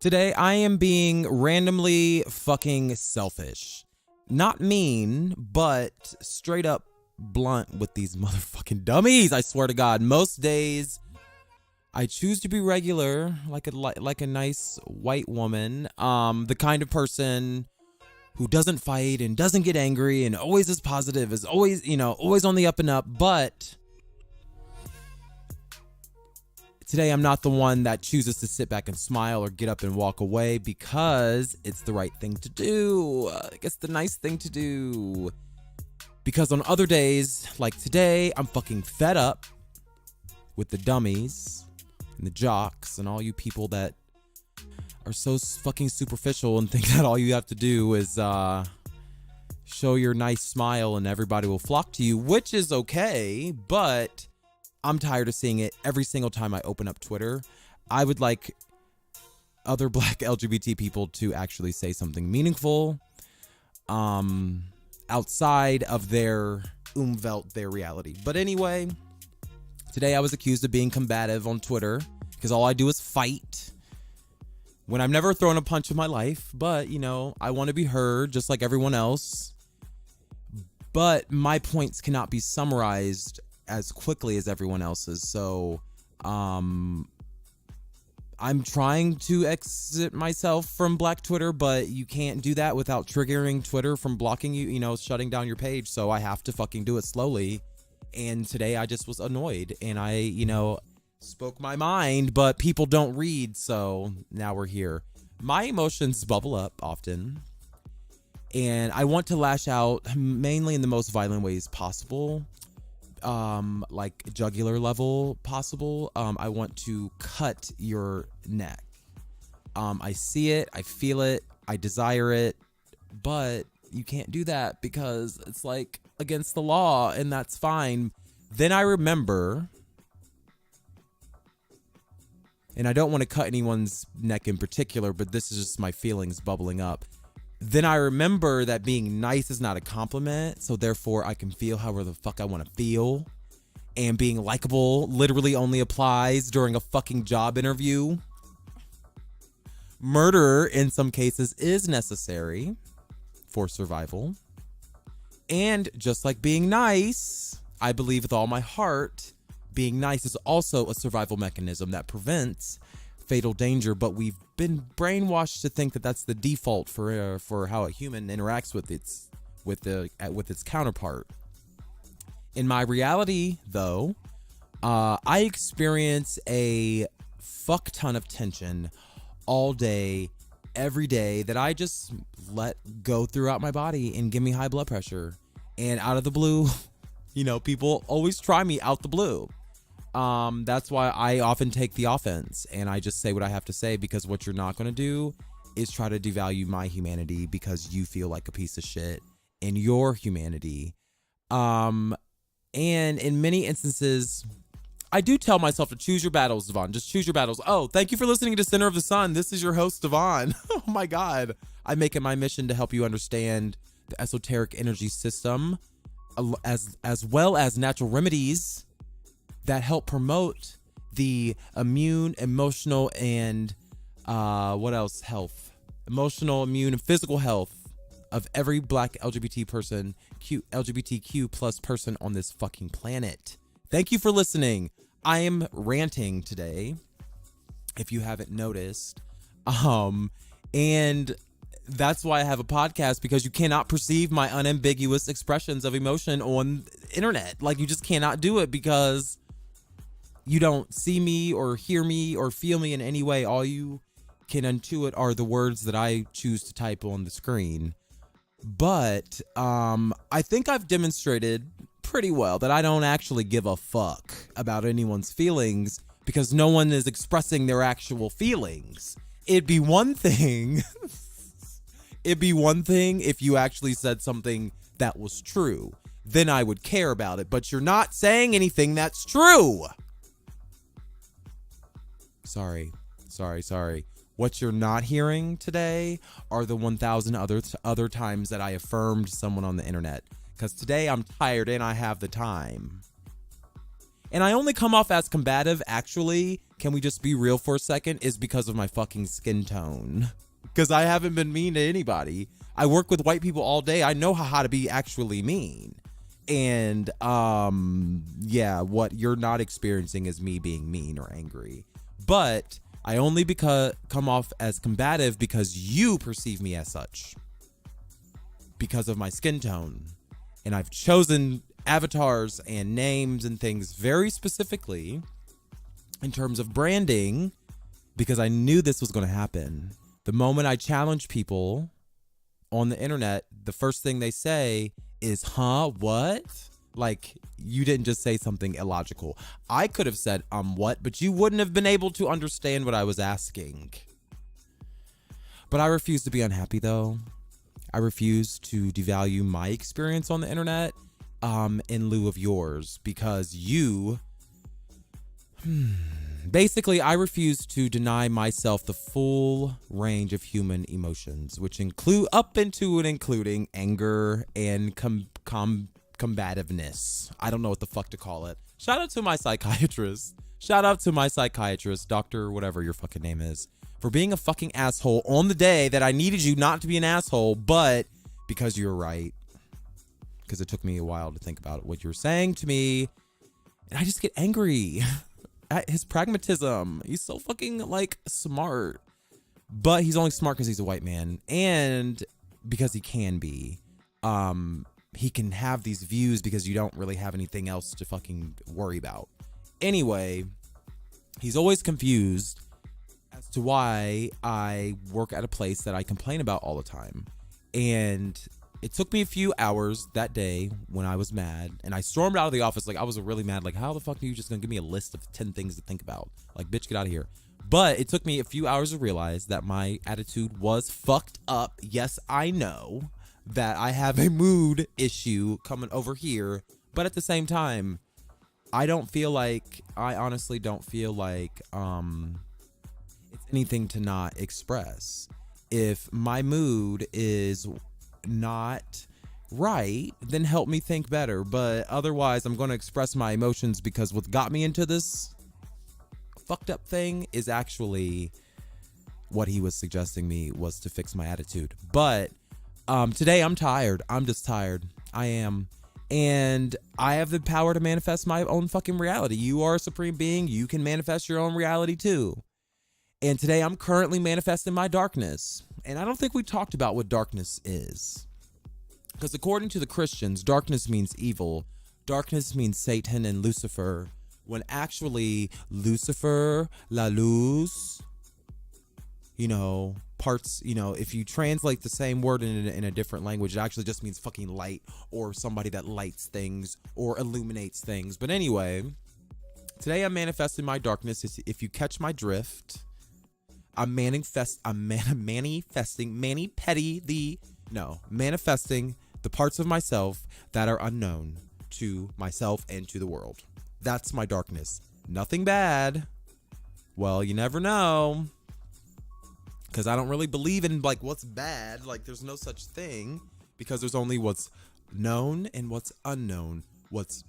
Today, I am being randomly fucking selfish. Not mean, but straight up blunt with these motherfucking dummies. I swear to God, most days I choose to be regular, like a nice white woman. The kind of person who doesn't fight and doesn't get angry and always is positive, is always, always on the up and up. But today, I'm not the one that chooses to sit back and smile or get up and walk away because it's the right thing to do. It's the nice thing to do. Because on other days, like today, I'm fucking fed up with the dummies and the jocks and all you people that are so fucking superficial and think that all you have to do is show your nice smile and everybody will flock to you, which is okay, but I'm tired of seeing it every single time I open up Twitter. I would like other black LGBT people to actually say something meaningful outside of their Umwelt, their reality. But anyway, today I was accused of being combative on Twitter because all I do is fight when I've never thrown a punch in my life. But, I want to be heard just like everyone else. But my points cannot be summarized as quickly as everyone else's. So I'm trying to exit myself from Black Twitter, but you can't do that without triggering Twitter from blocking you, shutting down your page. So I have to fucking do it slowly. And today I just was annoyed and I, spoke my mind, but people don't read. So now we're here. My emotions bubble up often and I want to lash out mainly in the most violent ways possible. Like jugular level possible. I want to cut your neck. I see it, I feel it, I desire it, but you can't do that because it's like against the law, and that's fine. Then I remember, and I don't want to cut anyone's neck in particular, but this is just my feelings bubbling up. Then I remember that being nice is not a compliment, so therefore I can feel however the fuck I want to feel. And being likable literally only applies during a fucking job interview. Murder, in some cases, is necessary for survival. And just like being nice, I believe with all my heart, being nice is also a survival mechanism that prevents fatal danger, but we've been brainwashed to think that that's the default for how a human interacts with its counterpart. In my reality, though, I experience a fuck ton of tension all day, every day that I just let go throughout my body and give me high blood pressure. And out of the blue, people always try me out the blue. That's why I often take the offense and I just say what I have to say, because what you're not going to do is try to devalue my humanity because you feel like a piece of shit in your humanity. And in many instances, I do tell myself to choose your battles, Devon. Just choose your battles. Oh, thank you for listening to Center of the Sun. This is your host, Devon. Oh my God. I make it my mission to help you understand the esoteric energy system as well as natural remedies that help promote the immune, emotional, and health. Emotional, immune, and physical health of every black LGBTQ plus person on this fucking planet. Thank you for listening. I am ranting today, if you haven't noticed. And that's why I have a podcast, because you cannot perceive my unambiguous expressions of emotion on the internet. Like, you just cannot do it because you don't see me or hear me or feel me in any way. All you can intuit are the words that I choose to type on the screen. But I think I've demonstrated pretty well that I don't actually give a fuck about anyone's feelings, because no one is expressing their actual feelings. It'd be one thing if you actually said something that was true. Then I would care about it, but you're not saying anything that's true. Sorry. What you're not hearing today are the 1,000 other times that I affirmed someone on the internet. Because today I'm tired and I have the time. And I only come off as combative, actually, can we just be real for a second, is because of my fucking skin tone. Because I haven't been mean to anybody. I work with white people all day. I know how to be actually mean. And yeah, what you're not experiencing is me being mean or angry. But I only come off as combative because you perceive me as such. Because of my skin tone. And I've chosen avatars and names and things very specifically in terms of branding because I knew this was going to happen. The moment I challenge people on the internet, the first thing they say is, huh, what? Like, you didn't just say something illogical. I could have said, what? But you wouldn't have been able to understand what I was asking. But I refuse to be unhappy, though. I refuse to devalue my experience on the internet in lieu of yours because you... Basically, I refuse to deny myself the full range of human emotions, which include up into and including anger and combativeness. I don't know what the fuck to call it. Shout out to my psychiatrist. Shout out to my psychiatrist, doctor, whatever your fucking name is, for being a fucking asshole on the day that I needed you not to be an asshole, but because you're right. Because it took me a while to think about what you were saying to me. And I just get angry at his pragmatism. He's so fucking like smart. But he's only smart because he's a white man. And because he can be. He can have these views because you don't really have anything else to fucking worry about. Anyway, he's always confused as to why I work at a place that I complain about all the time. And it took me a few hours that day when I was mad, and I stormed out of the office. Like, I was really mad. Like, how the fuck are you just gonna give me a list of 10 things to think about? Like, bitch, get out of here. But it took me a few hours to realize that my attitude was fucked up. Yes, I know that I have a mood issue coming over here, but at the same time, I honestly don't feel like it's anything to not express. If my mood is not right, then help me think better. But otherwise, I'm going to express my emotions because what got me into this fucked up thing is actually what he was suggesting me was to fix my attitude. But today I'm tired. I'm just tired. I am. And I have the power to manifest my own fucking reality. You are a supreme being. You can manifest your own reality too. And today I'm currently manifesting my darkness. And I don't think we talked about what darkness is. Because according to the Christians, darkness means evil. Darkness means Satan and Lucifer. When actually Lucifer, la luz, parts, if you translate the same word in a different language, it actually just means fucking light or somebody that lights things or illuminates things. But anyway, today I'm manifesting my darkness. If you catch my drift, manifesting the parts of myself that are unknown to myself and to the world. That's my darkness. Nothing bad. Well, you never know. Because I don't really believe in like what's bad. Like there's no such thing. Because there's only what's known and what's unknown. What's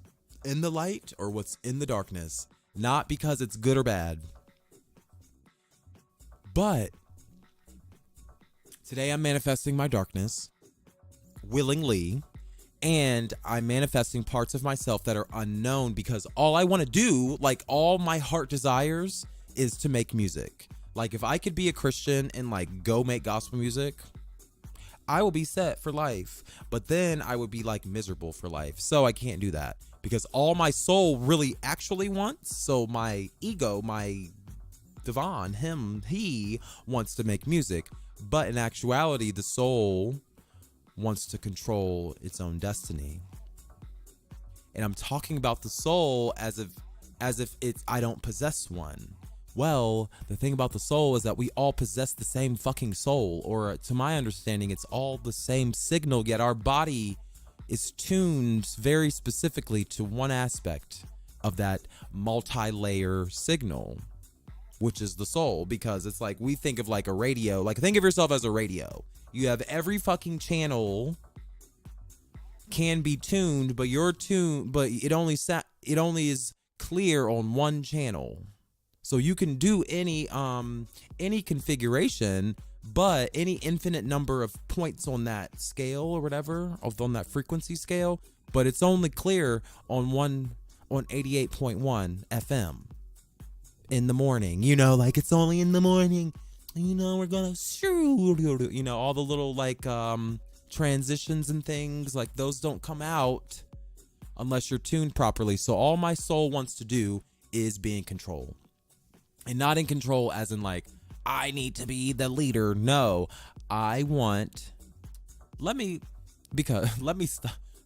in the light or what's in the darkness. Not because it's good or bad. But today I'm manifesting my darkness willingly, and I'm manifesting parts of myself that are unknown because all I want to do, like all my heart desires, is to make music. Like if I could be a Christian and like go make gospel music, I will be set for life. But then I would be like miserable for life. So I can't do that because all my soul really actually wants, so my ego, my Devon, he wants to make music, but in actuality, the soul wants to control its own destiny. And I'm talking about the soul as if I don't possess one. Well, the thing about the soul is that we all possess the same fucking soul, or to my understanding, it's all the same signal, yet our body is tuned very specifically to one aspect of that multi-layer signal, which is the soul. Because it's like, we think of like a radio, like think of yourself as a radio. You have every fucking channel can be tuned, but it only is clear on one channel. So you can do any configuration, but any infinite number of points on that scale or whatever, on that frequency scale, but it's only clear on 88.1 FM in the morning. You know, like it's only in the morning. You know, we're gonna all the little like transitions and things like those don't come out unless you're tuned properly. So all my soul wants to do is be in control. And not in control as in like, I need to be the leader. No, I want, let me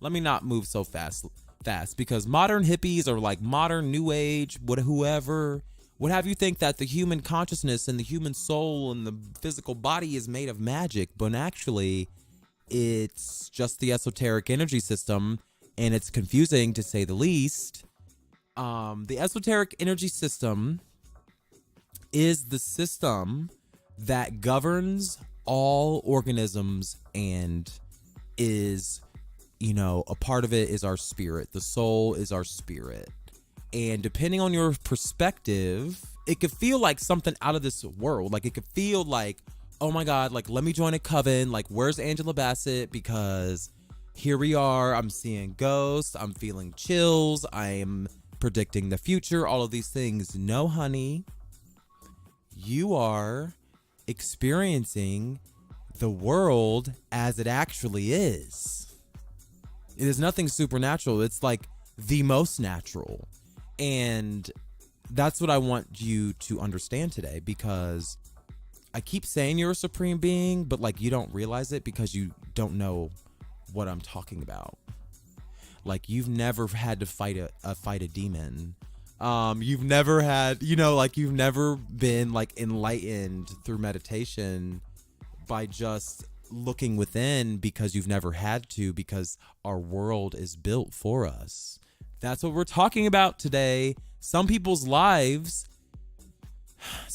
not move so fast because modern hippies or like modern new age, would have you think that the human consciousness and the human soul and the physical body is made of magic, but actually it's just the esoteric energy system, and it's confusing to say the least. The esoteric energy system is the system that governs all organisms and is, a part of it is our spirit. The soul is our spirit. And depending on your perspective, it could feel like something out of this world. Like it could feel like, oh my God, like let me join a coven. Like where's Angela Bassett? Because here we are. I'm seeing ghosts. I'm feeling chills. I'm predicting the future. All of these things. No, honey. You are experiencing the world as it actually is. It is nothing supernatural. It's like the most natural. And that's what I want you to understand today, because I keep saying you're a supreme being, but like you don't realize it because you don't know what I'm talking about. Like you've never had to fight a demon. You've never had, you've never been like enlightened through meditation by just looking within, because you've never had to, because our world is built for us. That's what we're talking about today. Some people's lives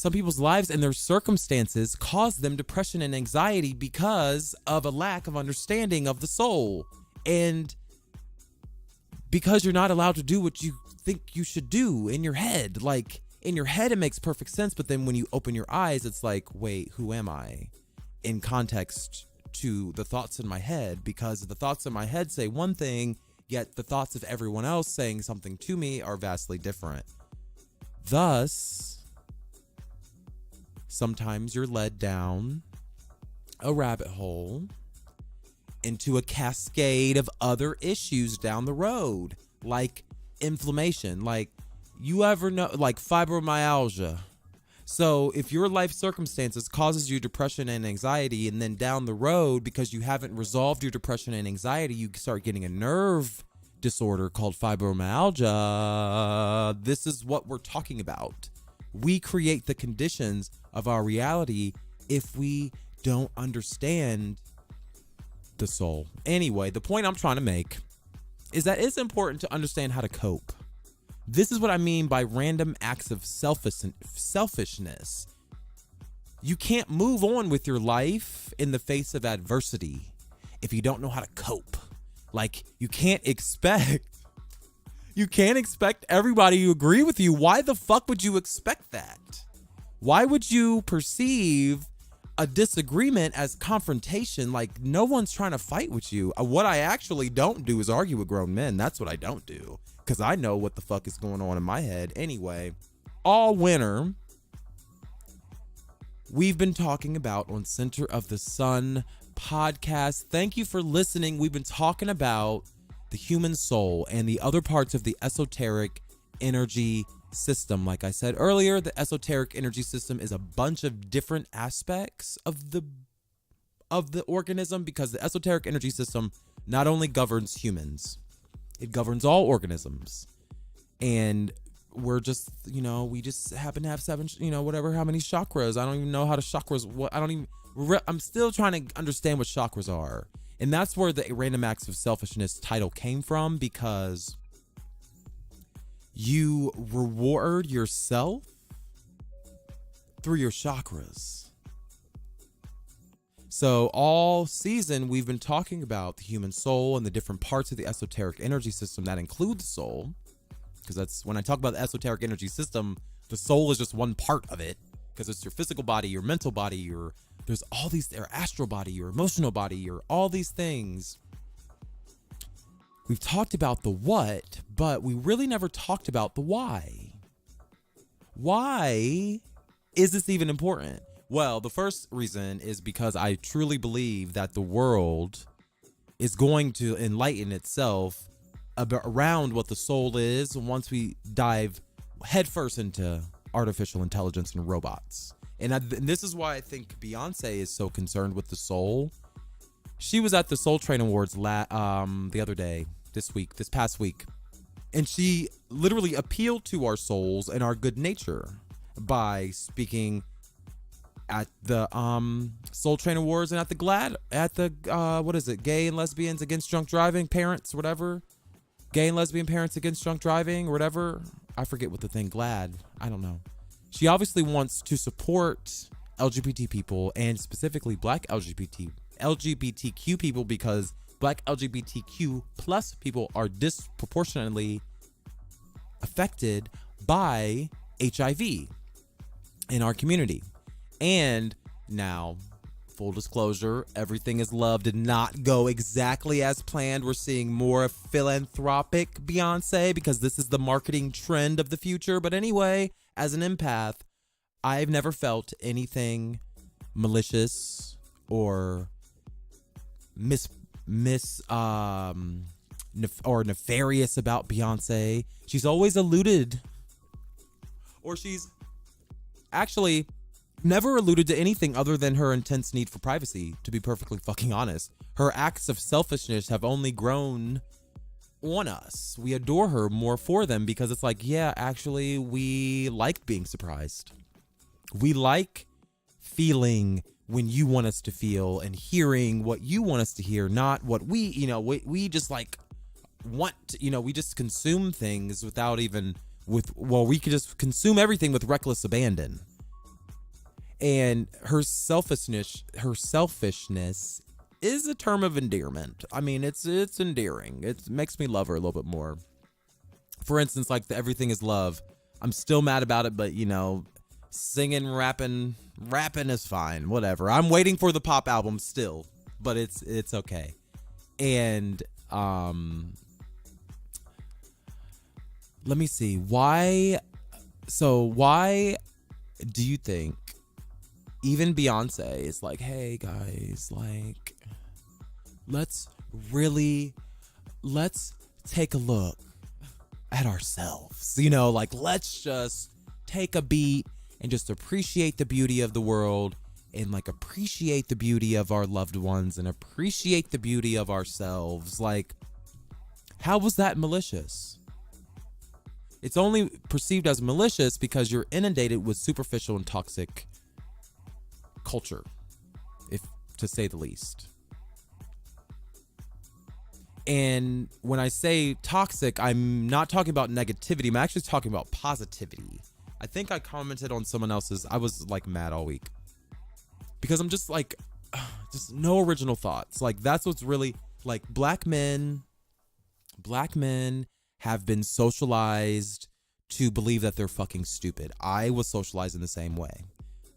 and their circumstances cause them depression and anxiety because of a lack of understanding of the soul. And because you're not allowed to do what you think you should do in your head. Like in your head, it makes perfect sense. But then when you open your eyes, it's like, wait, who am I? In context to the thoughts in my head, because the thoughts in my head say one thing, yet the thoughts of everyone else saying something to me are vastly different. Thus, sometimes you're led down a rabbit hole into a cascade of other issues down the road, like inflammation, like you ever know, like fibromyalgia. So if your life circumstances causes you depression and anxiety, and then down the road, because you haven't resolved your depression and anxiety, you start getting a nerve disorder called fibromyalgia, this is what we're talking about. We create the conditions of our reality if we don't understand the soul. Anyway, the point I'm trying to make is that it's important to understand how to cope. This is what I mean by random acts of selfishness. You can't move on with your life in the face of adversity if you don't know how to cope. Like you can't expect everybody to agree with you. Why the fuck would you expect that? Why would you perceive a disagreement as confrontation? Like no one's trying to fight with you. What I actually don't do is argue with grown men. That's what I don't do, because I know what the fuck is going on in my head. Anyway, all winter, we've been talking about on Center of the Sun podcast. Thank you for listening. We've been talking about the human soul and the other parts of the esoteric energy system. Like I said earlier, the esoteric energy system is a bunch of different aspects of the organism, because the esoteric energy system not only governs humans, it governs all organisms. And we're just, we just happen to have 7, how many chakras. I don't even know how to chakras. I'm still trying to understand what chakras are. And that's where the Random Acts of Selfishness title came from, because you reward yourself through your chakras. So all season, we've been talking about the human soul and the different parts of the esoteric energy system that include the soul. because that's when I talk about the esoteric energy system, the soul is just one part of it, because it's your physical body, your mental body, there's all these, your astral body, your emotional body, your all these things. We've talked about the what, but we really never talked about the why. Why is this even important? Well, the first reason is because I truly believe that the world is going to enlighten itself around what the soul is once we dive headfirst into artificial intelligence and robots. And this is why I think Beyonce is so concerned with the soul. She was at the Soul Train Awards the other day, this past week, and she literally appealed to our souls and our good nature by speaking at the Soul Train Awards and at the Gay and Lesbians Against Drunk Driving Parents, whatever. Gay and Lesbian Parents Against Drunk Driving, or whatever. I forget what the thing, GLAAD. I don't know. She obviously wants to support LGBT people, and specifically Black LGBTQ people, because Black LGBTQ plus people are disproportionately affected by HIV in our community. And now, full disclosure, Everything Is Love did not go exactly as planned. We're seeing more philanthropic Beyonce because this is the marketing trend of the future. But anyway, as an empath, I've never felt anything malicious or nefarious about Beyonce. She's always alluded, or she's actually never alluded to anything other than her intense need for privacy, to be perfectly fucking honest. Her acts of selfishness have only grown on us. We adore her more for them because it's like, yeah, actually, we like being surprised. We like feeling when you want us to feel and hearing what you want us to hear, not what we just like want, we just consume things without even we could just consume everything with reckless abandon. And her selfishness is a term of endearment. I mean, it's endearing. It makes me love her a little bit more. For instance, like the Everything Is Love. I'm still mad about it, but singing, rapping is fine. Whatever. I'm waiting for the pop album still, but it's okay. And let me see. Why do you think even Beyonce is like, hey guys, like, let's take a look at ourselves, like, let's just take a beat and just appreciate the beauty of the world and like appreciate the beauty of our loved ones and appreciate the beauty of ourselves. Like, how was that malicious? It's only perceived as malicious because you're inundated with superficial and toxic culture, if to say the least. And when I say toxic, I'm not talking about negativity. I'm actually talking about positivity. I think I commented on someone else's. I was like mad all week because I'm just like, just no original thoughts. Like, that's what's really like, black men have been socialized to believe that they're fucking stupid. I was socialized in the same way.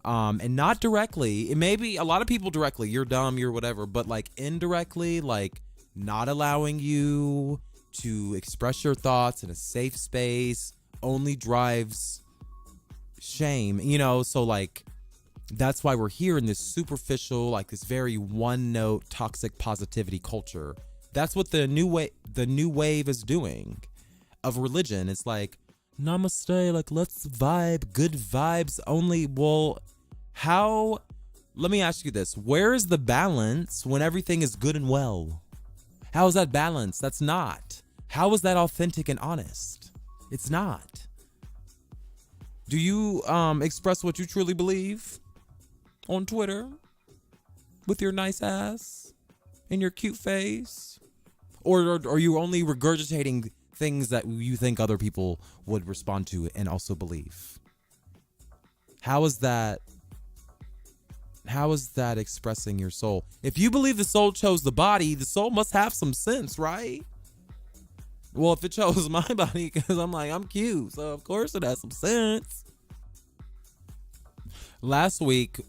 And not directly. It may be a lot of people directly, you're dumb, you're whatever, but like indirectly, like not allowing you to express your thoughts in a safe space only drives shame, so like that's why we're here in this superficial, like this very one note toxic positivity culture. That's what the new wave is doing of religion. It's like, namaste, like, let's vibe, good vibes only. Well, let me ask you this. Where is the balance when everything is good and well? How is that balance? That's not. How is that authentic and honest? It's not. Do you express what you truly believe on Twitter with your nice ass and your cute face? Or are you only regurgitating things that you think other people would respond to and also believe? How is that expressing your soul? If you believe the soul chose the body, the soul must have some sense, right? Well, if it chose my body, because I'm like, I'm cute, so of course it has some sense. Last week,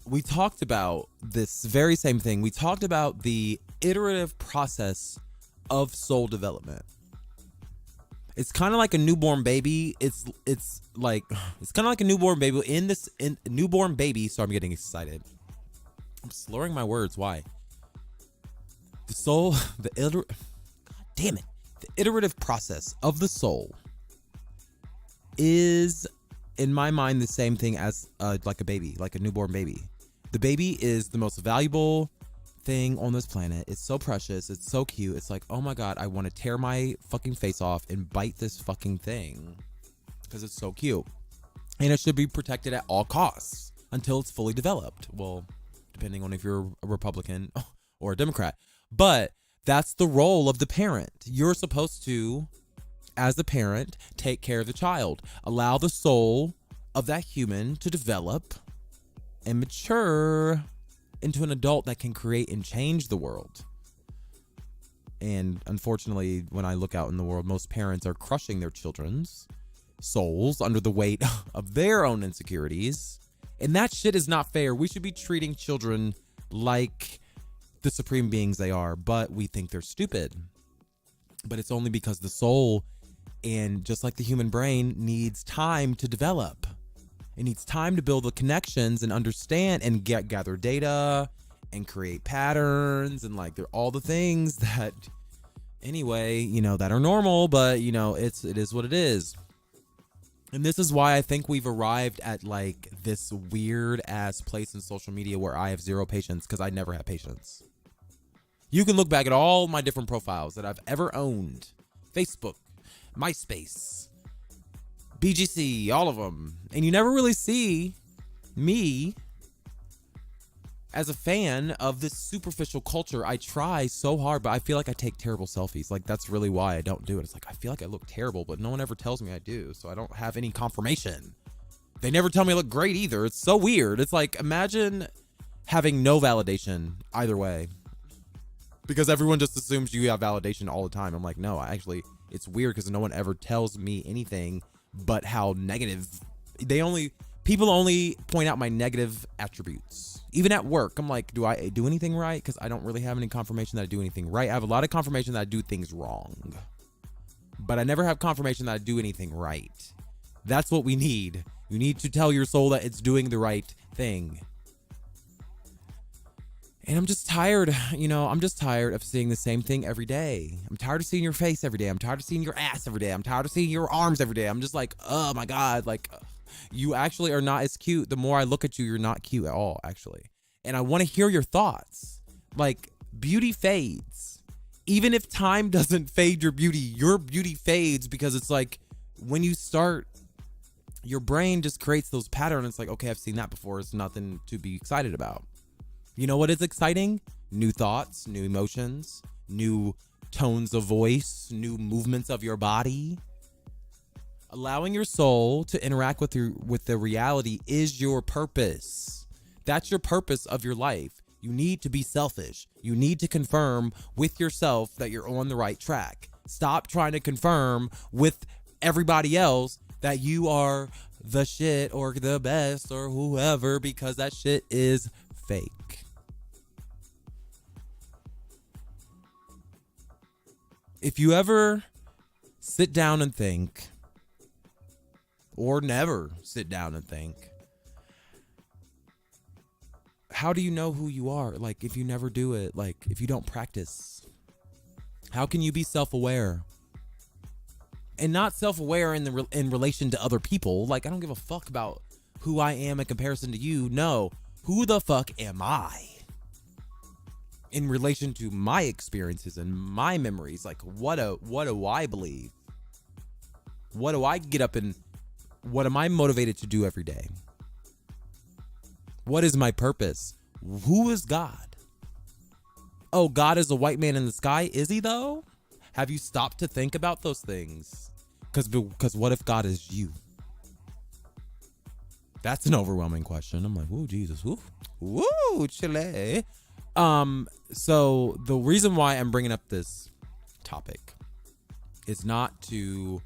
we talked about this very same thing. We talked about the iterative process of soul development. It's kind of like a newborn baby. It's kind of like a newborn baby in newborn baby. So I'm getting excited. I'm slurring my words. Why? The soul, God damn it. The iterative process of the soul is, in my mind, the same thing as like a baby, like a newborn baby. The baby is the most valuable thing on this planet. It's so precious. It's so cute. It's like, oh my God, I want to tear my fucking face off and bite this fucking thing because it's so cute. And it should be protected at all costs until it's fully developed. Well, depending on if you're a Republican or a Democrat. But that's the role of the parent. You're supposed to, as the parent, take care of the child. Allow the soul of that human to develop and mature into an adult that can create and change the world. And unfortunately, when I look out in the world, most parents are crushing their children's souls under the weight of their own insecurities. And that shit is not fair. We should be treating children like the supreme beings they are, but we think they're stupid. But it's only because the soul, and just like the human brain, needs time to develop. It needs time to build the connections and understand and gather data and create patterns and like they're all the things that anyway, that are normal, but it is what it is. And this is why I think we've arrived at like this weird ass place in social media where I have zero patience, because I never have patience. You can look back at all my different profiles that I've ever owned. Facebook, MySpace, BGC, all of them. And you never really see me as a fan of this superficial culture. I try so hard, but I feel like I take terrible selfies. Like, that's really why I don't do it. It's like, I feel like I look terrible, but no one ever tells me I do. So I don't have any confirmation. They never tell me I look great either. It's so weird. It's like, imagine having no validation either way. Because everyone just assumes you have validation all the time. I'm like, no, it's weird because no one ever tells me anything but how negative. People only point out my negative attributes. Even at work, I'm like, do I do anything right? Because I don't really have any confirmation that I do anything right. I have a lot of confirmation that I do things wrong. But I never have confirmation that I do anything right. That's what we need. You need to tell your soul that it's doing the right thing. And I'm just tired, I'm just tired of seeing the same thing every day. I'm tired of seeing your face every day. I'm tired of seeing your ass every day. I'm tired of seeing your arms every day. I'm just like, oh my God, like, you actually are not as cute. The more I look at you, you're not cute at all, actually. And I want to hear your thoughts. Like, beauty fades. Even if time doesn't fade your beauty fades, because it's like, when you start, your brain just creates those patterns. It's like, okay, I've seen that before. It's nothing to be excited about. You know what is exciting? New thoughts, new emotions, new tones of voice, new movements of your body. Allowing your soul to interact with the reality is your purpose. That's your purpose of your life. You need to be selfish. You need to confirm with yourself that you're on the right track. Stop trying to confirm with everybody else that you are the shit or the best or whoever, because that shit is fake. If you ever sit down and think, or never sit down and think, how do you know who you are? Like, if you never do it, like, if you don't practice, how can you be self-aware? And not self-aware in relation to other people. Like, I don't give a fuck about who I am in comparison to you. No, who the fuck am I in relation to my experiences and my memories? Like, what do I believe? What do I get up and what am I motivated to do every day? What is my purpose? Who is God? Oh, God is a white man in the sky? Is he though? Have you stopped to think about those things? Because what if God is you? That's an overwhelming question. I'm like, whoa, Jesus, whoa, Chile. So the reason why I'm bringing up this topic is not to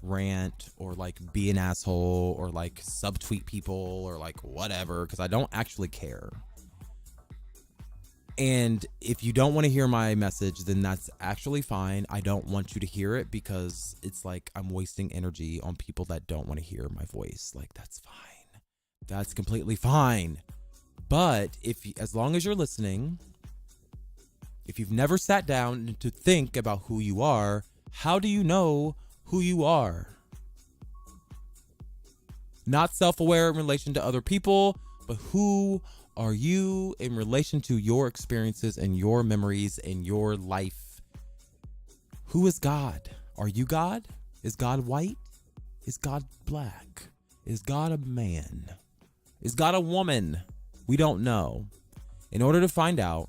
rant or like be an asshole or like subtweet people or like whatever, because I don't actually care. And if you don't want to hear my message, then that's actually fine. I don't want you to hear it because it's like I'm wasting energy on people that don't want to hear my voice. Like, that's fine. That's completely fine. But as long as you're listening, if you've never sat down to think about who you are, how do you know who you are? Not self-aware in relation to other people, but who are you in relation to your experiences and your memories and your life? Who is God? Are you God? Is God white? Is God black? Is God a man? Is God a woman? We don't know. In order to find out,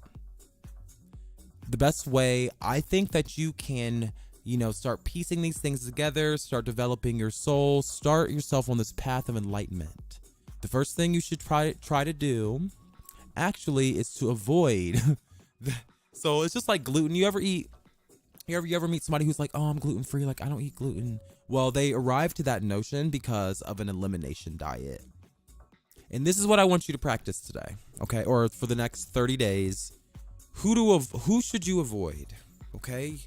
the best way I think that you can, start piecing these things together, start developing your soul, start yourself on this path of enlightenment. The first thing you should try to do actually is to avoid. So it's just like gluten. You ever meet somebody who's like, oh, I'm gluten free, like I don't eat gluten? Well, they arrived to that notion because of an elimination diet. And this is what I want you to practice today, okay? Or for the next 30 days. Who should you avoid? Okay?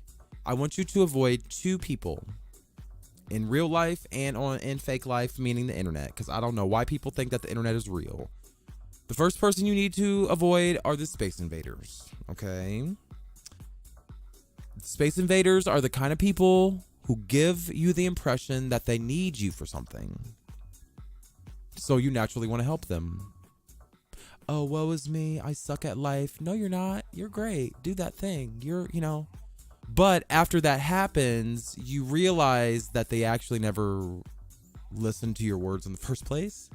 I want you to avoid two people in real life and in fake life, meaning the internet, because I don't know why people think that the internet is real. The first person you need to avoid are the space invaders, okay? Space invaders are the kind of people who give you the impression that they need you for something. So you naturally want to help them. Oh, woe is me. I suck at life. No, you're not. You're great. Do that thing. But after that happens, you realize that they actually never listened to your words in the first place.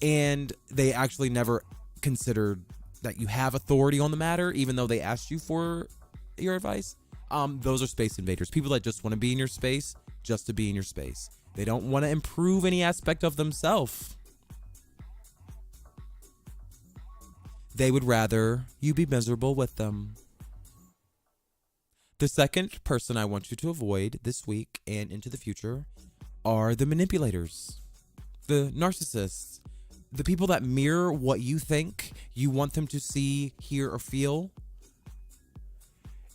And they actually never considered that you have authority on the matter, even though they asked you for your advice. Those are space invaders. People that just want to be in your space just to be in your space. They don't want to improve any aspect of themselves. They would rather you be miserable with them. The second person I want you to avoid this week and into the future are the manipulators, the narcissists, the people that mirror what you think you want them to see, hear, or feel.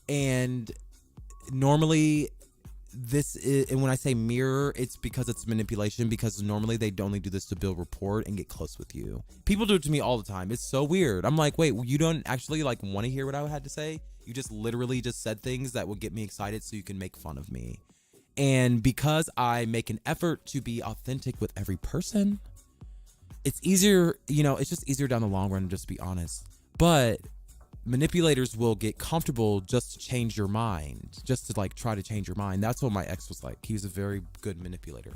And normally and when I say mirror, it's because it's manipulation, because normally they only do this to build rapport and get close with you. People do it to me all the time. It's so weird. I'm like, wait, you don't actually like want to hear what I had to say? You just literally just said things that would get me excited so you can make fun of me. And because I make an effort to be authentic with every person, it's easier, it's just easier down the long run to just be honest. But manipulators will get comfortable just to change your mind, just to like try to change your mind. That's what my ex was like. He was a very good manipulator.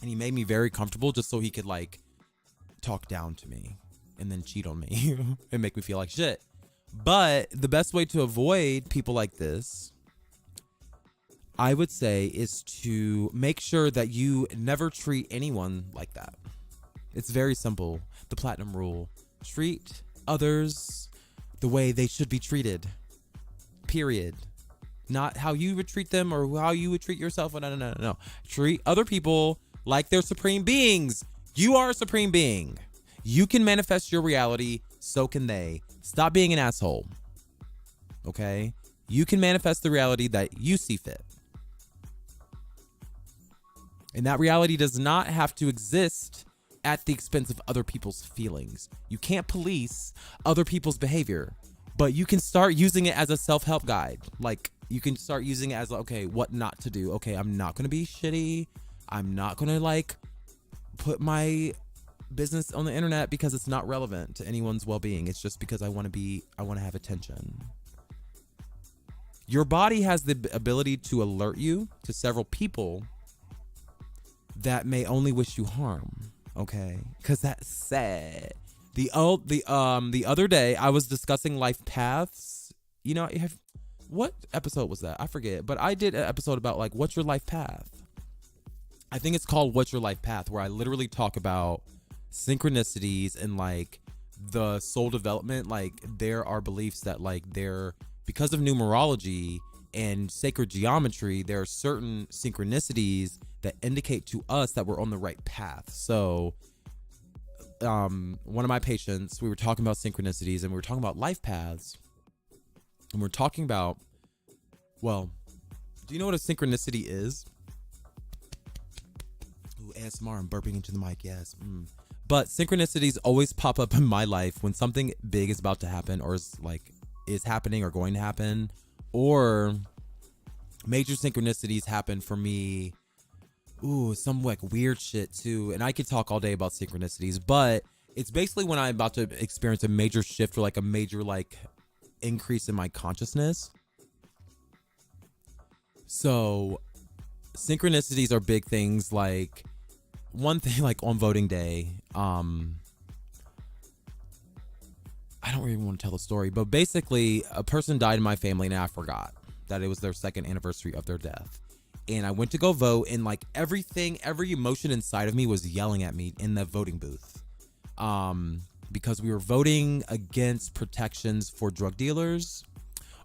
And he made me very comfortable just so he could like talk down to me and then cheat on me and make me feel like shit. But the best way to avoid people like this, I would say, is to make sure that you never treat anyone like that. It's very simple. The platinum rule. Treat others the way they should be treated. Period. Not how you would treat them or how you would treat yourself. No. Treat other people like they're supreme beings. You are a supreme being. You can manifest your reality. So can they. Stop being an asshole. Okay? You can manifest the reality that you see fit. And that reality does not have to exist at the expense of other people's feelings. You can't police other people's behavior, but you can start using it as a self-help guide. Like, you can start using it as, okay, what not to do. Okay, I'm not going to be shitty. I'm not going to like put my business on the internet because it's not relevant to anyone's well-being. It's just because I want to have attention. Your body has the ability to alert you to several people that may only wish you harm. Okay, because that's sad. The other day I was discussing life paths. What episode was that? I forget, but I did an episode about like, what's your life path? I think it's called What's Your Life Path, where I literally talk about synchronicities and like the soul development. Like, there are beliefs that like because of numerology, and sacred geometry, there are certain synchronicities that indicate to us that we're on the right path. So one of my patients, we were talking about synchronicities and we were talking about life paths, and we're talking about, well, do you know what a synchronicity is? Ooh, ASMR, I'm burping into the mic, yes. But synchronicities always pop up in my life when something big is about to happen, or is happening or going to happen, or major synchronicities happen for me. Ooh, some like weird shit too. And I could talk all day about synchronicities, but it's basically when I'm about to experience a major shift or like a major like increase in my consciousness. So synchronicities are big things. Like one thing, like on voting day, I don't really want to tell the story, but basically a person died in my family and I forgot that it was their second anniversary of their death. And I went to go vote, and like every emotion inside of me was yelling at me in the voting booth. Because we were voting against protections for drug dealers,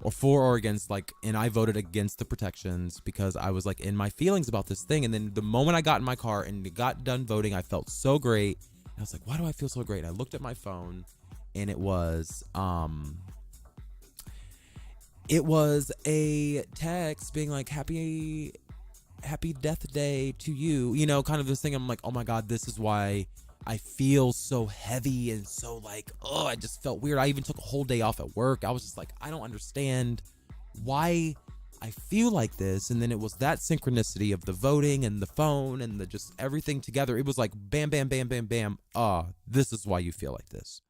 or against and I voted against the protections because I was like in my feelings about this thing. And then the moment I got in my car and got done voting, I felt so great. And I was like, why do I feel so great? And I looked at my phone, and it was a text being like, happy death day to you, kind of this thing. I'm like, oh my God, this is why I feel so heavy and so I just felt weird. I even took a whole day off at work. I was just like, I don't understand why I feel like this. And then it was that synchronicity of the voting and the phone and the just everything together. It was like bam, bam, bam, bam, bam. This is why you feel like this.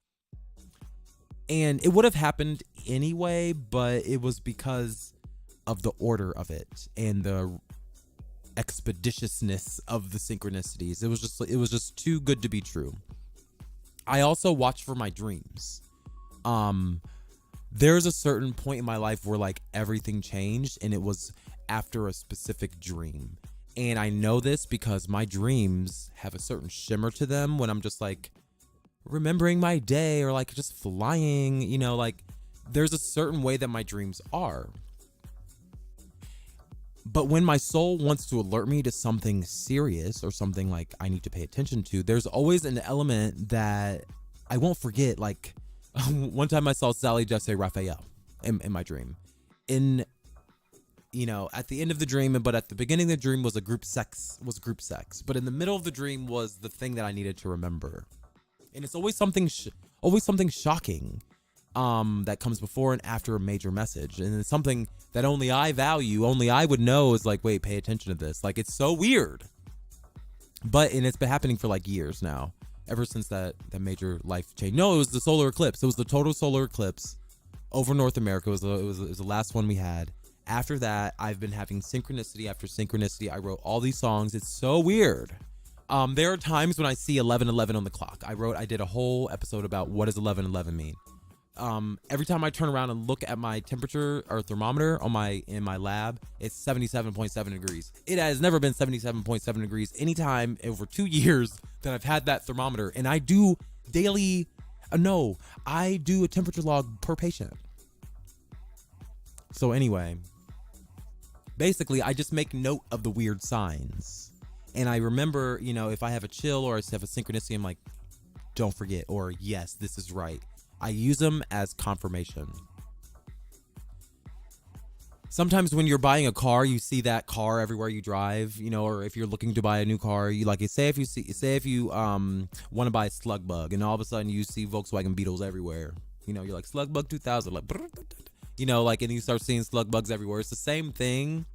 And it would have happened anyway, but it was because of the order of it and the expeditiousness of the synchronicities. It was just too good to be true. I also watch for my dreams. There's a certain point in my life where like everything changed, and it was after a specific dream. And I know this because my dreams have a certain shimmer to them when I'm just like remembering my day or like just flying, there's a certain way that my dreams are. But when my soul wants to alert me to something serious or something like I need to pay attention to, there's always an element that I won't forget. Like one time I saw Sally Jesse Raphael in my dream. At the end of the dream, but at the beginning of the dream was group sex. But in the middle of the dream was the thing that I needed to remember. And it's always something shocking that comes before and after a major message. And it's something that only I value, only I would know is like, wait, pay attention to this. Like, it's so weird. And it's been happening for like years now, ever since that major life change. No, it was the solar eclipse. It was the total solar eclipse over North America. It was the last one we had. After that, I've been having synchronicity after synchronicity. I wrote all these songs. It's so weird. There are times when I see 11:11 on the clock. I did a whole episode about what does 11:11 mean. Every time I turn around and look at my temperature or thermometer in my lab, it's 77.7 degrees. It has never been 77.7 degrees anytime over 2 years that I've had that thermometer. And I do I do a temperature log per patient. So anyway, basically I just make note of the weird signs. And I remember, if I have a chill or I have a synchronicity, I'm like, don't forget, or yes, this is right. I use them as confirmation. Sometimes when you're buying a car, you see that car everywhere you drive, or if you're looking to buy a new car, say if you want to buy a Slug Bug, and all of a sudden you see Volkswagen Beetles everywhere. You're like Slug Bug 2000, and you start seeing Slug Bugs everywhere. It's the same thing,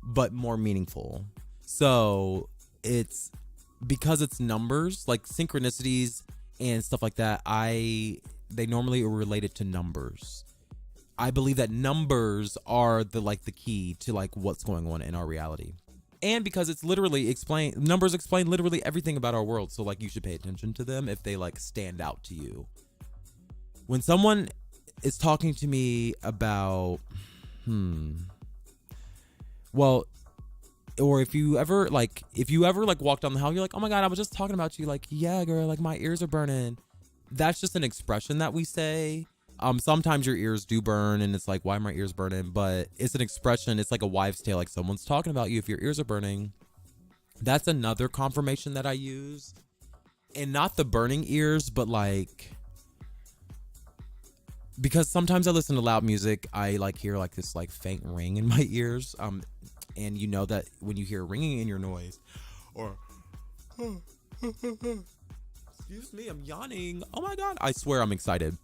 but more meaningful. So it's because it's numbers, like synchronicities and stuff like that. They normally are related to numbers. I believe that numbers are the key to what's going on in our reality. And because it's numbers explain literally everything about our world. So you should pay attention to them if they stand out to you. When someone is talking to me about, or if you ever walk down the hall, you're like, oh my God, I was just talking about you. Yeah, girl, my ears are burning. That's just an expression that we say. Sometimes your ears do burn and it's like, why are my ears burning? But it's an expression. It's like a wives' tale. Like someone's talking about you if your ears are burning. That's another confirmation that I use. And not the burning ears, but like, because sometimes I listen to loud music, I like hear like this like faint ring in my ears. And you know that when you hear ringing in your noise, or excuse me, I'm yawning. Oh my God. I swear I'm excited.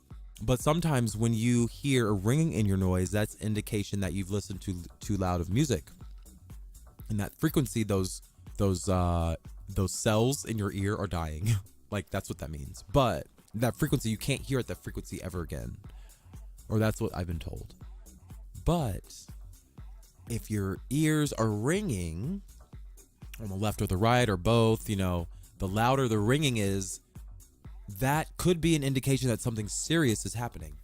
But sometimes when you hear a ringing in your noise, that's indication that you've listened to too loud of music. And that frequency, those cells in your ear are dying. Like that's what that means. But that frequency, you can't hear at that frequency ever again. Or that's what I've been told. But if your ears are ringing on the left or the right or both, you know, the louder the ringing is, that could be an indication that something serious is happening.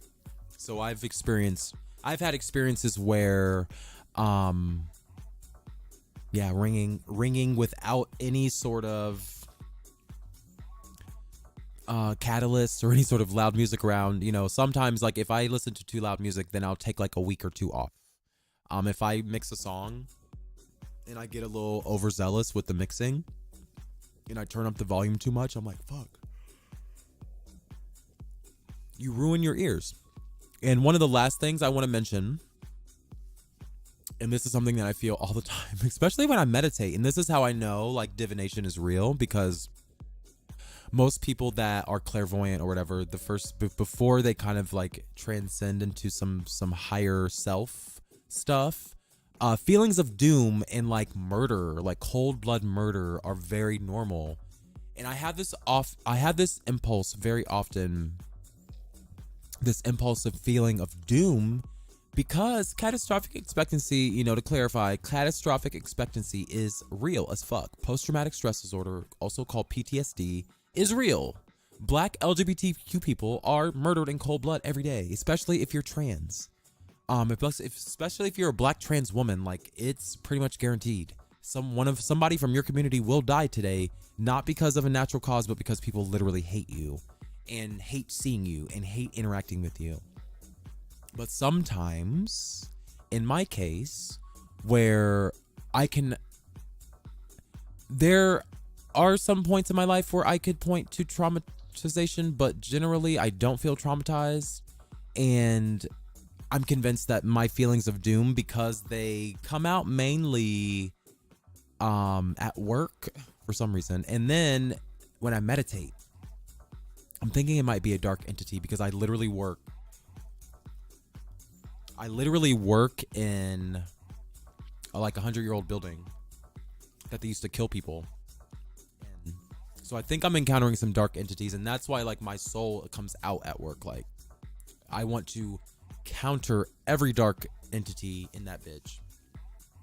So I've had experiences where, ringing without any sort of catalyst or any sort of loud music around. You know, sometimes like if I listen to too loud music, then I'll take like a week or two off. If I mix a song and I get a little overzealous with the mixing and I turn up the volume too much, I'm like, fuck. You ruin your ears. And one of the last things I want to mention, and this is something that I feel all the time, especially when I meditate, and this is how I know like divination is real, because most people that are clairvoyant or whatever, before they kind of like transcend into some higher self stuff, feelings of doom and like murder, like cold blood murder, are very normal. And I have this impulse very often, this impulsive feeling of doom, because catastrophic expectancy, you know, to clarify, catastrophic expectancy is real as fuck. Post-traumatic stress disorder, also called PTSD, is real. Black LGBTQ people are murdered in cold blood every day, especially if you're trans. Especially if you're a black trans woman, like it's pretty much guaranteed. Somebody from your community will die today, not because of a natural cause, but because people literally hate you and hate seeing you and hate interacting with you. But sometimes, in my case, where there are some points in my life where I could point to traumatization, but generally I don't feel traumatized. And I'm convinced that my feelings of doom, because they come out mainly at work for some reason. And then when I meditate, I'm thinking it might be a dark entity, because I literally work in like 100-year-old building that they used to kill people. And so I think I'm encountering some dark entities, and that's why like my soul comes out at work. Like I want to counter every dark entity in that bitch,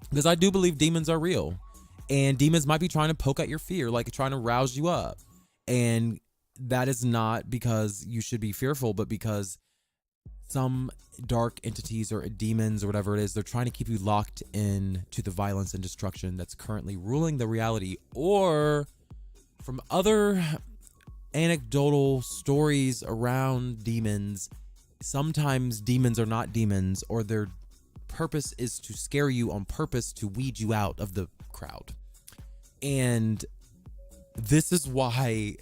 because I do believe demons are real, and demons might be trying to poke at your fear, like trying to rouse you up. And that is not because you should be fearful, but because some dark entities or demons or whatever it is, they're trying to keep you locked in to the violence and destruction that's currently ruling the reality. Or from other anecdotal stories around demons, sometimes demons are not demons, or their purpose is to scare you on purpose to weed you out of the crowd. And this is why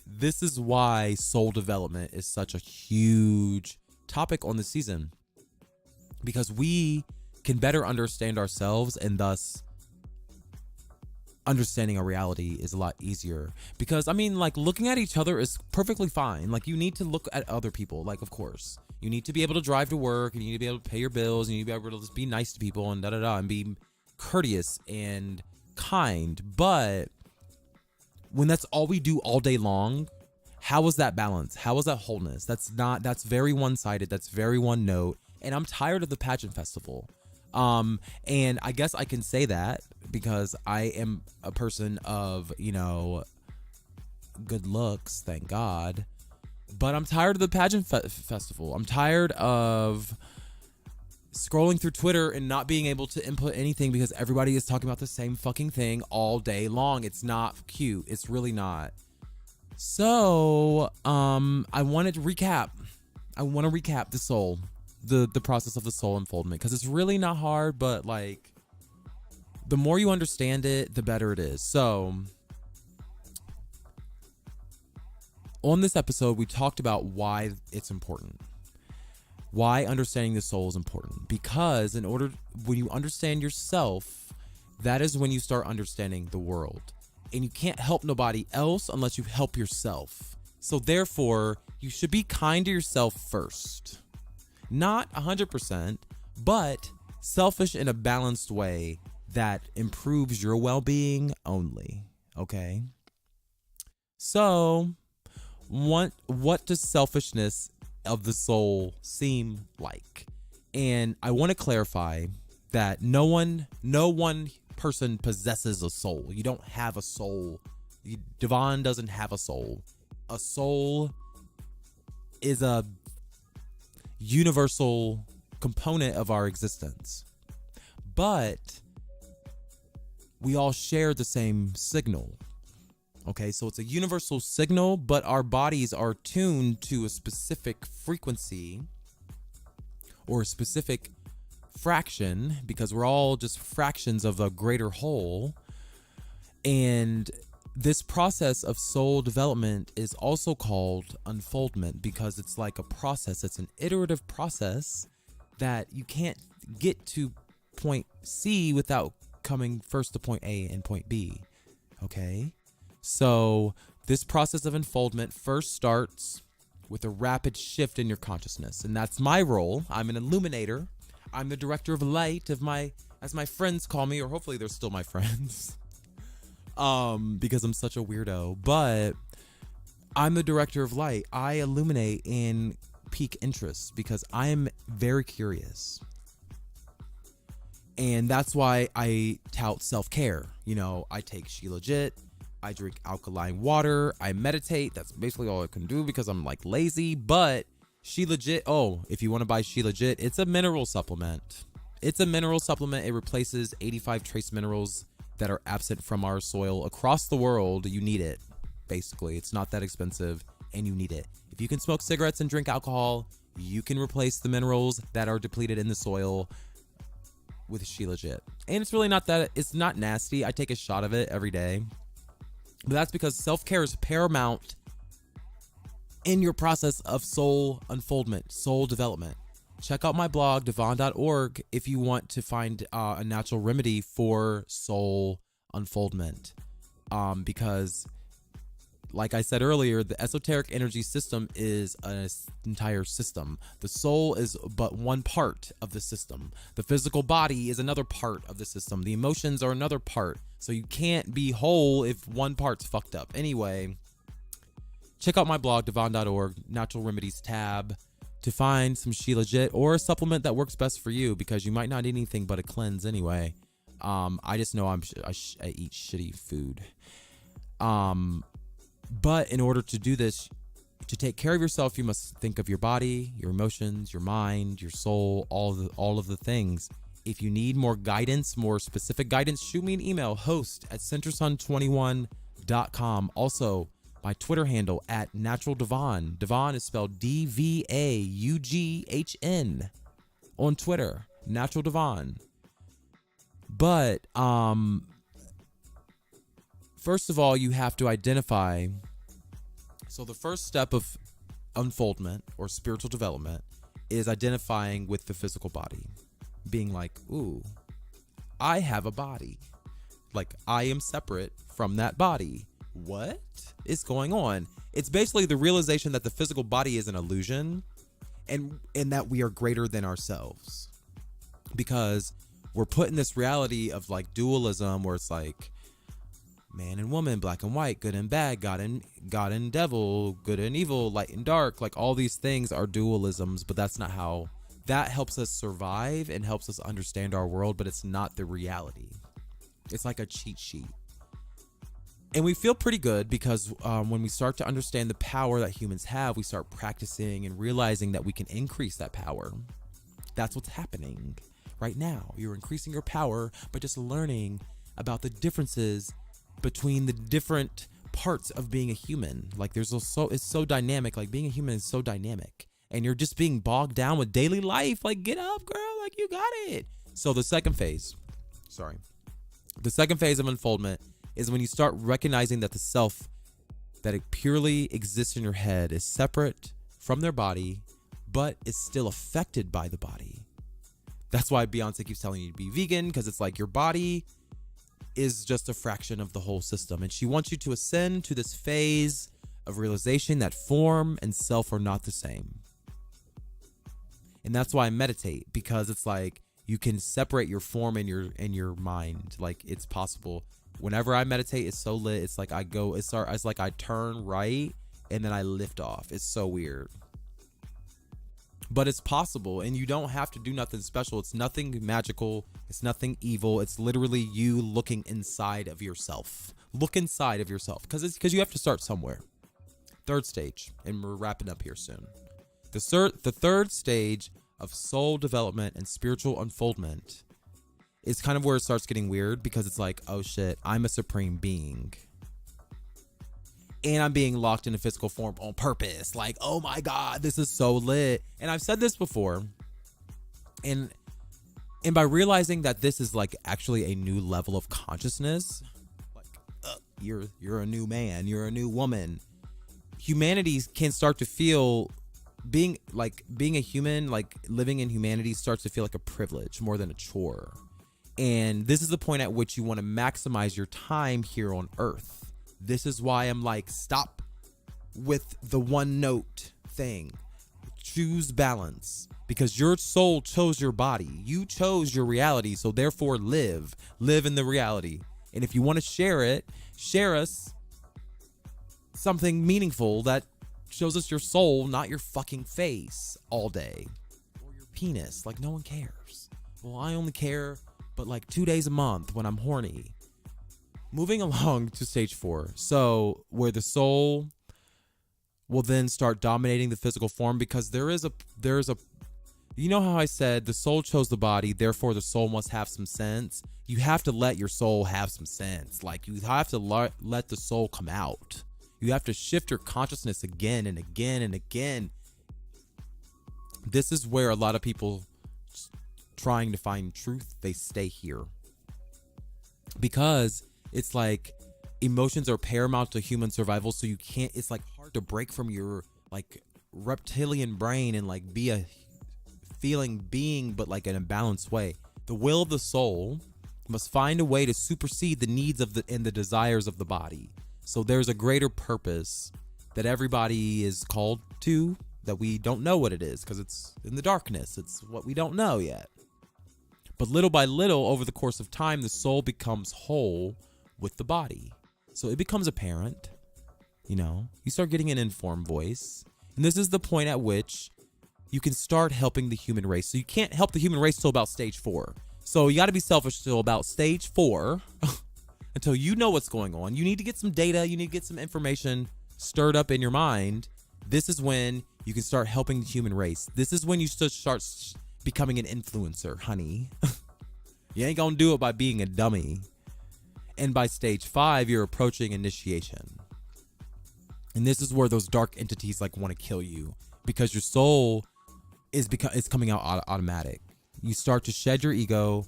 soul development is such a huge topic on the season, because we can better understand ourselves, and thus understanding our reality is a lot easier. Because I mean, like, looking at each other is perfectly fine. Like, you need to look at other people. Like, of course, you need to be able to drive to work, and you need to be able to pay your bills, and you need to be able to just be nice to people and and be courteous and kind. But when that's all we do all day long, how is that balance? How is that wholeness? That's very one-sided. That's very one note. And I'm tired of the pageant festival. And I guess I can say that because I am a person of, you know, good looks, thank God. But I'm tired of the pageant festival. I'm tired of scrolling through Twitter and not being able to input anything because everybody is talking about the same fucking thing all day long. It's not cute. It's really not. So, I wanted to recap I want to recap the soul, the process of the soul unfoldment, because it's really not hard, but like the more you understand it, the better it is. So on this episode, we talked about why it's important. Why understanding the soul is important. Because when you understand yourself, that is when you start understanding the world. And you can't help nobody else unless you help yourself. So therefore, you should be kind to yourself first. Not 100%, but selfish in a balanced way that improves your well-being only. Okay? So, what does selfishness of the soul seem like? And I want to clarify that no one person possesses a soul. You don't have a soul. Devon doesn't have a soul. A soul is a universal component of our existence. But we all share the same signal. Okay, so it's a universal signal, but our bodies are tuned to a specific frequency or a specific fraction, because we're all just fractions of a greater whole. And this process of soul development is also called unfoldment, because it's like a process. It's an iterative process that you can't get to point C without coming first to point A and point B. Okay? So this process of unfoldment first starts with a rapid shift in your consciousness. And that's my role. I'm an illuminator. I'm the director of light as my friends call me, or hopefully they're still my friends. Because I'm such a weirdo. But I'm the director of light. I illuminate and pique interest because I am very curious. And that's why I tout self-care. You know, I take Shilajit. I drink alkaline water. I meditate. That's basically all I can do because I'm like lazy. But Shilajit, if you want to buy Shilajit, it's a mineral supplement. It's a mineral supplement. It replaces 85 trace minerals that are absent from our soil across the world. You need it, basically. It's not that expensive, and you need it. If you can smoke cigarettes and drink alcohol, you can replace the minerals that are depleted in the soil with Shilajit. And it's really not that, it's not nasty. I take a shot of it every day. But that's because self-care is paramount in your process of soul unfoldment, soul development. Check out my blog, devon.org, if you want to find a natural remedy for soul unfoldment. Because, like I said earlier, the esoteric energy system is an entire system. The soul is but one part of the system. The physical body is another part of the system. The emotions are another part. So you can't be whole if one part's fucked up. Anyway, check out my blog, devon.org, Natural Remedies tab, to find some Shilajit or a supplement that works best for you, because you might not need anything but a cleanse anyway. I just know I eat shitty food. But in order to do this, to take care of yourself, you must think of your body, your emotions, your mind, your soul, all of the things. If you need more guidance, more specific guidance, shoot me an email, host@centersun21.com. Also, my Twitter handle @naturaldevon. Devon is spelled DVAUGHN on Twitter. Natural Devon. But first of all, you have to identify. So the first step of unfoldment or spiritual development is identifying with the physical body. Being like, ooh, I have a body. Like, I am separate from that body. What is going on? It's basically the realization that the physical body is an illusion, and that we are greater than ourselves. Because we're put in this reality of like dualism, where it's like man and woman, black and white, good and bad, God and devil, good and evil, light and dark. Like, all these things are dualisms, but that's not how. That helps us survive and helps us understand our world, but it's not the reality. It's like a cheat sheet. And we feel pretty good because when we start to understand the power that humans have, we start practicing and realizing that we can increase that power. That's what's happening right now. You're increasing your power by just learning about the differences between the different parts of being a human. Like, it's so dynamic. Like, being a human is so dynamic. and you're just being bogged down with daily life. Like, get up, girl. Like, you got it. So the second phase of unfoldment is when you start recognizing that the self that it purely exists in your head is separate from their body, but is still affected by the body. That's why Beyonce keeps telling you to be vegan, because it's like your body is just a fraction of the whole system. And she wants you to ascend to this phase of realization that form and self are not the same. And that's why I meditate, because it's like you can separate your form and your mind. Like, it's possible. Whenever I meditate, it's so lit. It's like it's like I turn right and then I lift off. It's so weird. But it's possible, and you don't have to do nothing special. It's nothing magical. It's nothing evil. It's literally you looking inside of yourself. Look inside of yourself, because you have to start somewhere. Third stage, and we're wrapping up here soon. The third stage of soul development and spiritual unfoldment is kind of where it starts getting weird, because it's like, oh shit, I'm a supreme being. And I'm being locked in a physical form on purpose. Like, oh my God, this is so lit. And I've said this before. And by realizing that this is like actually a new level of consciousness, like you're a new man, you're a new woman. Humanity can start to feel being a human, like living in humanity starts to feel like a privilege more than a chore. And this is the point at which you want to maximize your time here on Earth. This is why I'm like, stop with the one note thing. Choose balance, because your soul chose your body. You chose your reality. So therefore live in the reality. And if you want to share us something meaningful that shows us your soul, not your fucking face all day or your penis. Like, no one cares. Well, I only care, but like 2 days a month when I'm horny. Moving along to stage 4. So where the soul will then start dominating the physical form, because there is a, you know how I said the soul chose the body, therefore the soul must have some sense. You have to let your soul have some sense. Like, you have to let the soul come out. You have to shift your consciousness again and again and again. This is where a lot of people trying to find truth, they stay here. Because it's like emotions are paramount to human survival, so you can't, it's like hard to break from your like reptilian brain and like be a feeling being, but like in a balanced way. The will of the soul must find a way to supersede the needs of and the desires of the body. So there's a greater purpose that everybody is called to, that we don't know what it is, because it's in the darkness. It's what we don't know yet. But little by little, over the course of time, the soul becomes whole with the body. So it becomes apparent, you start getting an informed voice. And this is the point at which you can start helping the human race. So you can't help the human race till about stage 4. So you got to be selfish till about stage 4 until you know what's going on. You need to get some data. You need to get some information stirred up in your mind. This is when you can start helping the human race. This is when you start becoming an influencer, honey. You ain't gonna do it by being a dummy. And by stage 5, you're approaching initiation. And this is where those dark entities like want to kill you, because your soul is coming out automatic. You start to shed your ego,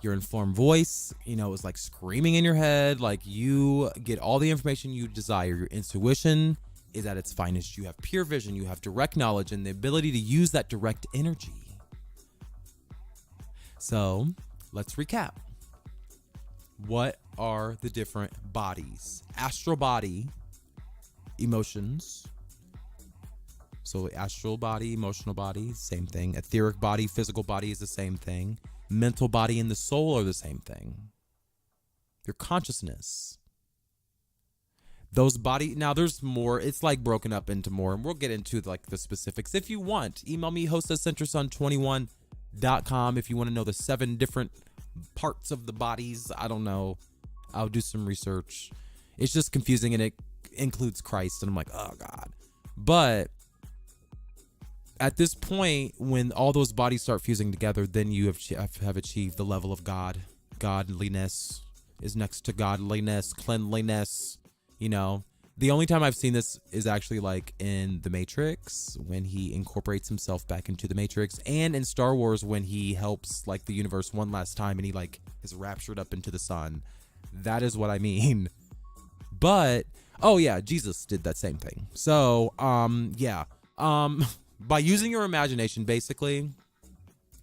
your informed voice, is like screaming in your head. Like, you get all the information you desire. Your intuition is at its finest. You have pure vision. You have direct knowledge and the ability to use that direct energy. So let's recap. What are the different bodies? Astral body, emotions. So astral body, emotional body, same thing. Etheric body, physical body is the same thing. Mental body and the soul are the same thing. Your consciousness. Those body, now there's more. It's like broken up into more, and we'll get into like the specifics if you want. Email me, host@centersun21.com if you want to know the 7 different parts of the bodies. I don't know. I'll do some research. It's just confusing, and it includes Christ, and I'm like, oh God. But at this point, when all those bodies start fusing together, then you have achieved the level of God. Godliness is next to godliness, cleanliness. The only time I've seen this is actually like in The Matrix, when he incorporates himself back into the Matrix, and in Star Wars when he helps like the universe one last time and he like is raptured up into the sun. That is what I mean. But oh yeah, Jesus did that same thing. So by using your imagination, basically,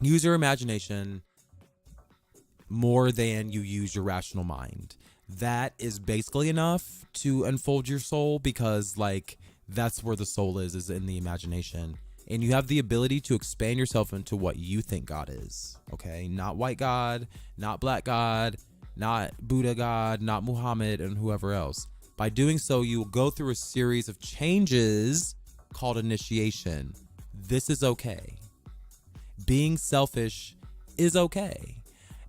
use your imagination more than you use your rational mind. That is basically enough to unfold your soul, because like that's where the soul is in the imagination. And you have the ability to expand yourself into what you think God is. Okay, not white God, not black God, not Buddha God, not Muhammad, and whoever else. By doing so, you will go through a series of changes called initiation. This is okay. Being selfish is okay.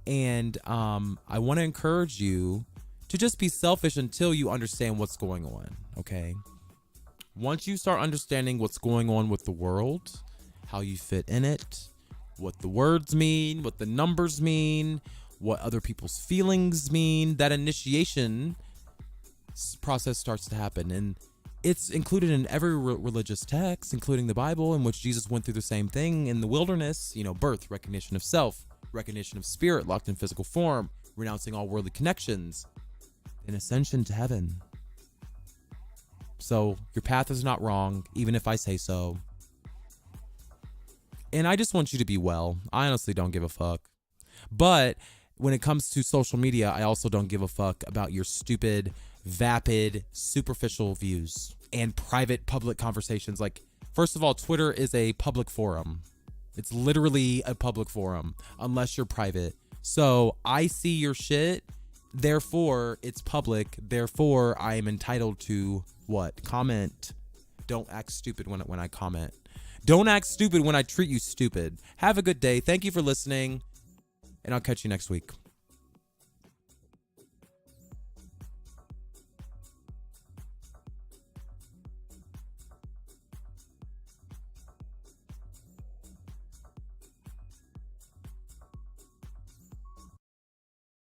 And I want to encourage you to just be selfish until you understand what's going on, okay? Once you start understanding what's going on with the world, how you fit in it, what the words mean, what the numbers mean, what other people's feelings mean, that initiation process starts to happen. And it's included in every religious text, including the Bible, in which Jesus went through the same thing in the wilderness. Birth, recognition of self, recognition of spirit locked in physical form, renouncing all worldly connections, and ascension to heaven. So your path is not wrong, even if I say so. And I just want you to be well. I honestly don't give a fuck. But when it comes to social media, I also don't give a fuck about your stupid, vapid, superficial views and private public conversations. Like, first of all, Twitter is a public forum. It's literally a public forum, unless you're private. So I see your shit, therefore it's public. Therefore, I am entitled to what? Comment. Don't act stupid when I comment. Don't act stupid when I treat you stupid. Have a good day. Thank you for listening, and I'll catch you next week.